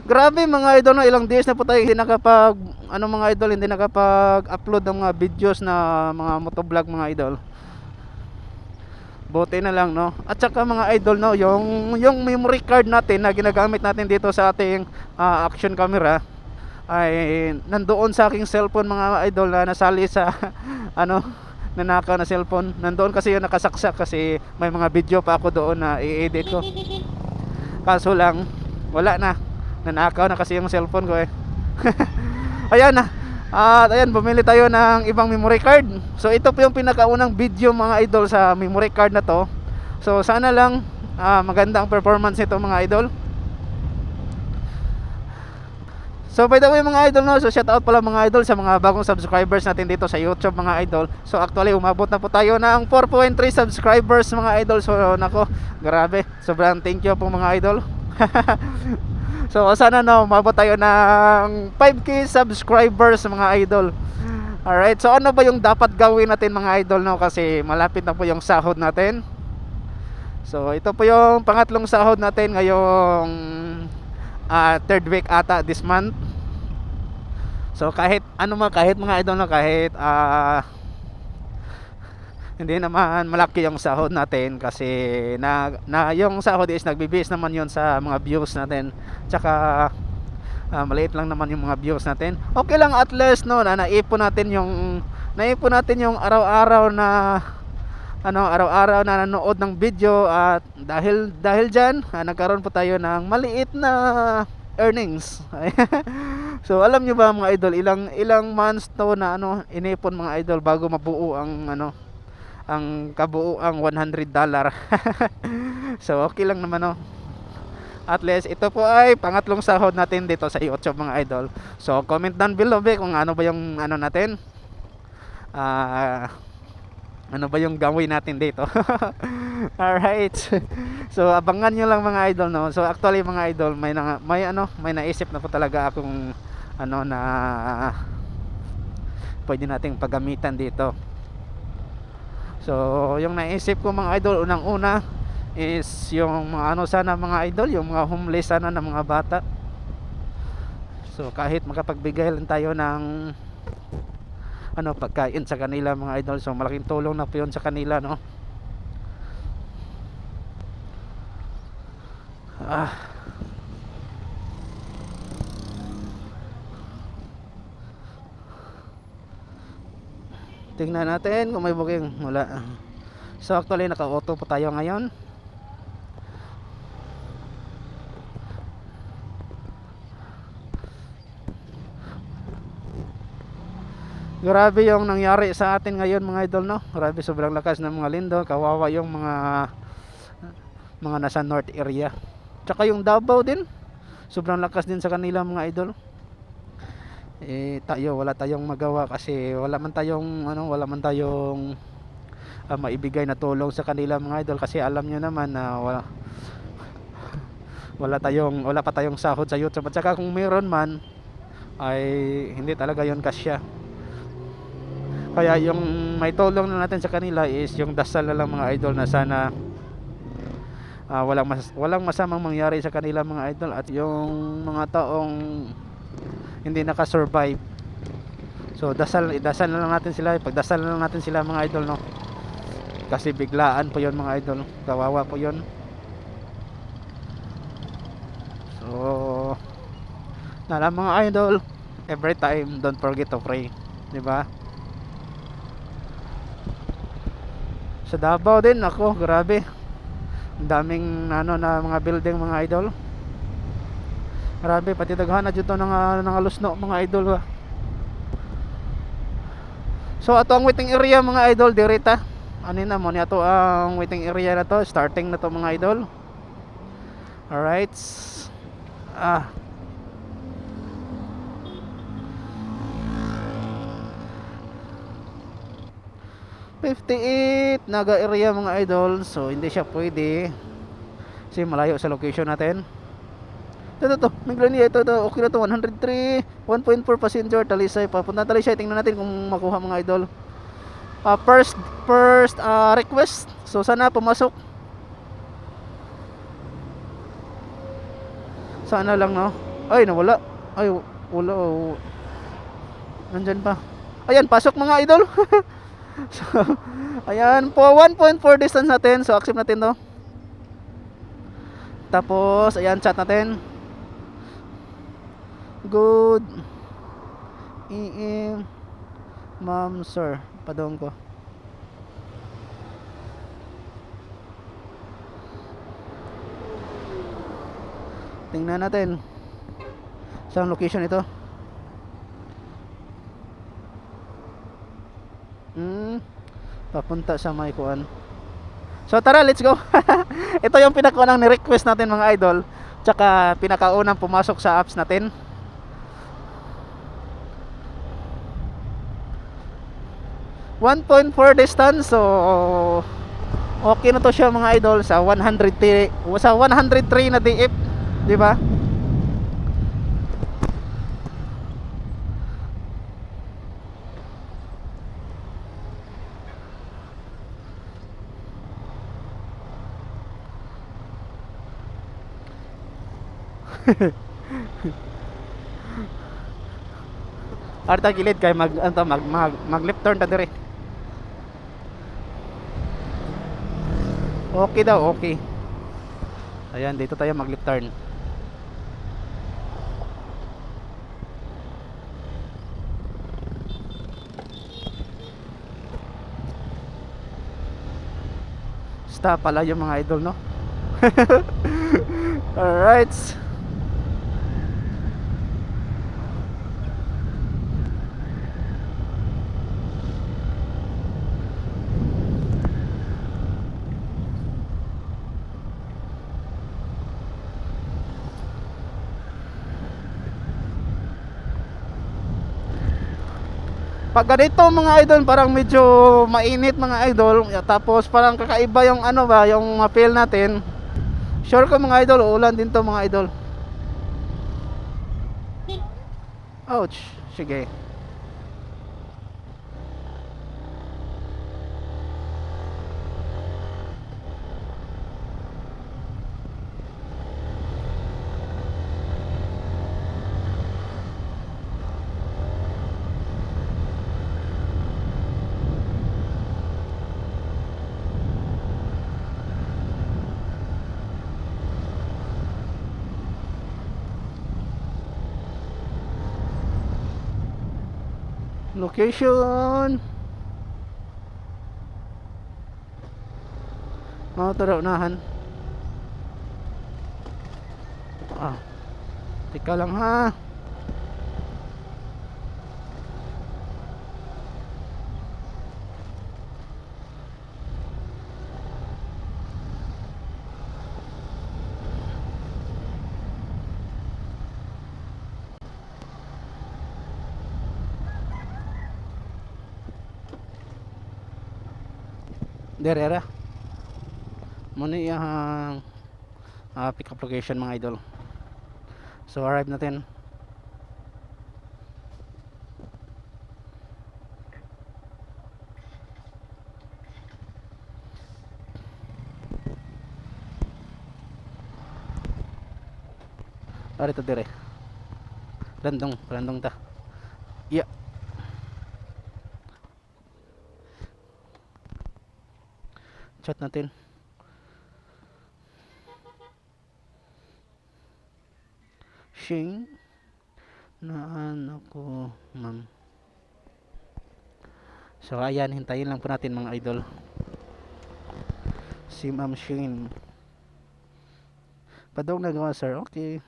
Grabe mga idol, no, ilang days na po tayo hindi nakapag ano mga idol, hindi nakapag-upload ng mga videos na mga motovlog mga idol. Buti na lang, no. At saka mga idol, no, yung memory card natin na ginagamit natin dito sa ating action camera ay nandoon sa aking cellphone mga idol, na nasali sa ano, nanakaw na cellphone. Nandoon kasi yung nakasaksak kasi may mga video pa ako doon na i-edit ko. Kaso lang wala na. Nanakaw na kasi yung cellphone ko eh. Ayan na. At ayan, bumili tayo ng ibang memory card. So ito po yung pinakaunang video mga idol sa memory card na to. So sana lang maganda ang performance nito mga idol. So by the way mga idol, no, so shout out pala mga idol sa mga bagong subscribers natin dito sa YouTube mga idol. So actually umabot na po tayo ng 4.3 subscribers mga idol. So nako, grabe. Sobrang thank you po mga idol. So sana no, umabot tayo ng 5k subscribers mga idol. Alright, so ano ba yung dapat gawin natin mga idol, no? Kasi malapit na po yung sahod natin. So ito po yung pangatlong sahod natin ngayong third week ata this month. So kahit ano man, kahit mga idol, no, kahit hindi naman malaki yung sahod natin kasi na yung sahod is nagbibis naman yon sa mga views natin. Tsaka maliit lang naman yung mga views natin. Okay lang at least, no, na naipon natin yung araw-araw na araw-araw na nanood ng video. At dahil diyan nagkaroon po tayo ng maliit na earnings. So alam nyo ba mga idol, ilang months to na inipon mga idol bago mabuo ang kabuuang $100. So okay lang naman, no. At least ito po ay pangatlong sahod natin dito sa YouTube mga idol. So comment down below kung ano ba yung natin, ano ba yung gawin natin dito. Alright. So abangan nyo lang mga idol, no. So actually mga idol, may naisip na po talaga akong na pwede nating paggamitan dito. So yung naisip ko mga idol, unang-una is yung mga sana mga idol, yung mga homeless sana na mga bata. So kahit makapagbigay lang tayo ng pagkain sa kanila mga idol, so malaking tulong na po yun sa kanila, no. Tingnan natin kung may booking. Wala. So actually naka-auto po tayo ngayon. Grabe yung nangyari sa atin ngayon mga idol, no. Grabe, sobrang lakas ng mga lindol. Kawawa yung mga nasa north area. Tsaka yung Davao din, sobrang lakas din sa kanila mga idol. Tayo wala tayong magawa kasi wala man tayong maibigay na tulong sa kanila mga idol, kasi alam nyo naman na wala pa tayong sahod sa YouTube. At saka kung meron man ay hindi talaga yon kasya. Kaya yung may tulong na natin sa kanila is yung dasal na lang mga idol, na sana walang masamang mangyari sa kanila mga idol. At yung mga taong hindi nakasurvive, so idasal na lang natin sila, ipagdasal na lang natin sila mga idol, no. Kasi biglaan po yon mga idol, kawawa po yon. So mga idol, every time don't forget to pray, di ba? Sa Davao din, ako grabe, ang daming na mga building mga idol. Grabe, pati daghan na dito ng alusno mga idol, ha. So ato ang waiting area mga idol direta. Na mo ni ato ang waiting area na to, starting na to mga idol. Alright. 58 naga area mga idol. So hindi siya pwede kasi malayo sa location natin. Ito Miglani, ito okay na to. 103 1.4 passenger Talisay, papunta Talisay. Tingnan natin kung makuha mga idol. First request, so sana pumasok. Sana lang, no. Ay, nawala. Ay, wala. Oh. Nandyan pa. Ayan, pasok mga idol. So, ayan po, 1.4 distance natin. So, accept natin to. Tapos, ayan, chat natin. Good EM, ma'am, sir. Padong ko. Tingnan natin. Saan location ito? Papunta sa may kuan. So tara, let's go. Ito yung pinakaunang ni-request natin mga idol. Tsaka pinakaunang pumasok sa apps natin. .4 distance. So okay na to siya mga idol sa 103 na DF, di ba? Arta gilid kay mag left turn ta dire. Okay daw, okay. Ayan, dito tayo mag left turn. Stop pala yung mga idol, no? Alright. Pag ganito mga idol, parang medyo mainit mga idol. Tapos parang kakaiba yung ano ba, yung ma-feel natin. Sure ko mga idol, uulan din to mga idol. Ouch, sige. Location. Tara unahan. Tika lang ha. Derera. Muna yung pick up location mga idol. So arrive natin. Arito dire. Landong ta. Yeah. Chat natin. Shing naan ako, ma'am. So ayan, hintayin lang po natin mga idol. Si Ma'am Shing. Padong nagawa sir. Okay.